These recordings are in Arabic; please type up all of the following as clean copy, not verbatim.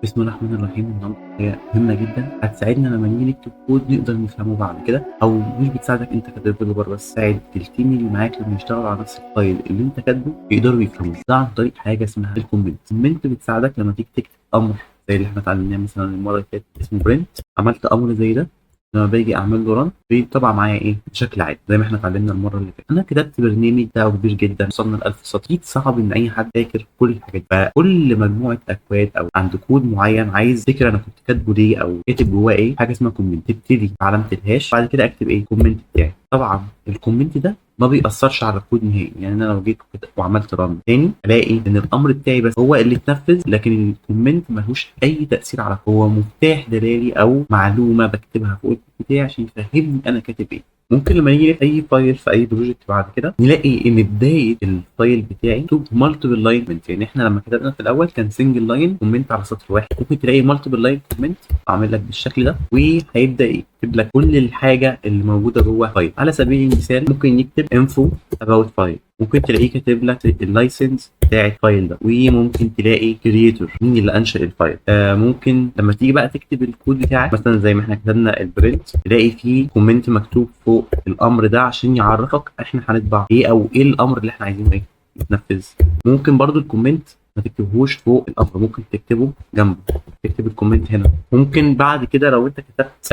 بسم الله الرحمن الرحيم. النهارده هي مهمة جدا هتساعدنا لما نيجي نكتب كود نقدر نفهمه بعد كده، او مش بتساعدك انت كديفلوبر بس، تساعد التيم اللي معاك لما يشتغلوا على نفس الفايل اللي انت كاتبه يقدروا يفهموه. ده عن طريق حاجة اسمها الكومنت. الكومنت بتساعدك لما تيجي تكتب امر زي اللي احنا اتعلمناه مثلا المرة اللي فاتت اسمه برنت. عملت امر زي ده، لما باجي اعمل له رن بيطبع معايا ايه بشكل عادي زي ما احنا اتعلمنا المره اللي فاتت. انا كتبت برنامج بتاعه كبير جدا، وصلنا ل 1000 سطر. اكيد صعب ان اي حد فاكر كل الحاجات دي، فكل مجموعه اكواد او عند كود معين عايز فكره انا كنت كاتبه ليه او كاتب جواه ايه، حاجه اسمها كومنت. تبتدي بعلامه الهاش، بعد كده اكتب ايه كومنت بتاعي. طبعا الكومنت ده ما بيأثرش على الكود نهائي، يعني انا لو جيت وعملت رن تاني الاقي ان الامر بتاعي بس هو اللي اتنفذ، لكن الكومنت ملوش اي تأثير على الكود. هو مفتاح دلالي او معلومه بكتبها فوق الكود بتاعي عشان يفهمني انا كاتب ايه. ممكن لما نيجي في اي فايل في اي بروجكت بعد كده نلاقي ان بدايه الفايل بتاعي مكتوب مالتيبل لاين كومنت. يعني احنا لما كتبنا في الاول كان سنجل لاين كومنت على سطر واحد، ممكن تلاقي مالتيبل لاين كومنت عامل لك بالشكل ده، وهيبدا يكتب لك كل الحاجه اللي موجوده جوه فايل. على سبيل المثال ممكن يكتب انفو اباوت فايل، ممكن تلاقيه كاتب لك اللايسنس بتاع الفايل ده، وممكن تلاقي كرييتور مين اللي انشا الفايل. ممكن لما تيجي بقى تكتب الكود بتاعك مثلا زي ما احنا كتبنا البرنت تلاقي فيه كومنت مكتوب فوق الامر ده عشان يعرفك احنا هنطبع ايه او ايه الامر اللي احنا عايزينه ايه يتنفذ. ممكن برضو الكومنت ما تكتبهوش فوق الامر، ممكن تكتبه جنبه، تكتب الكومنت هنا. ممكن بعد كده لو انت كتبت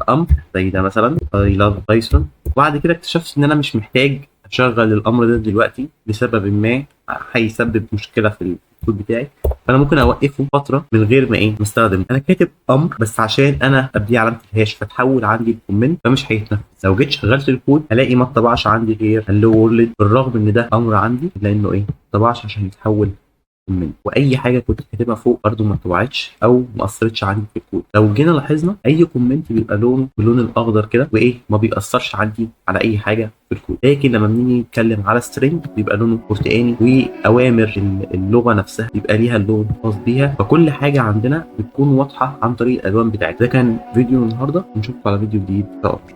امر زي ده مثلا I love Python، وبعد كده اكتشفت ان انا مش محتاج اشغل الامر ده دلوقتي لسبب ما هيسبب مشكله في الكود بتاعي، فانا ممكن اوقفه فتره من غير ما ما استخدم. انا كاتب امر بس عشان انا ابديه علامه الهاش فتحول عندي الكومنت، فمش هيتنفذ. لو جيت شغلت الكود الاقي ما اتطبعش عندي غير هلو وورلد، بالرغم ان ده امر عندي لانه ما اتطبعش عشان يتحول كومنت. واي حاجه كنت كاتبها فوق برده ما طبعتش او ما اثرتش عندي في الكود. لو جينا لاحظنا اي كومنت بيبقى لونه باللون الاخضر كده ما بيأثرش عندي على اي حاجه في الكود، لكن لما بنيجي نتكلم على سترينج بيبقى لونه برتقاني، واوامر اللغه نفسها بيبقى ليها اللون الخاص بيها. فكل حاجه عندنا بتكون واضحه عن طريق الالوان بتاعتها. ده كان فيديو النهارده، ونشوفكم على فيديو جديد ان شاء الله.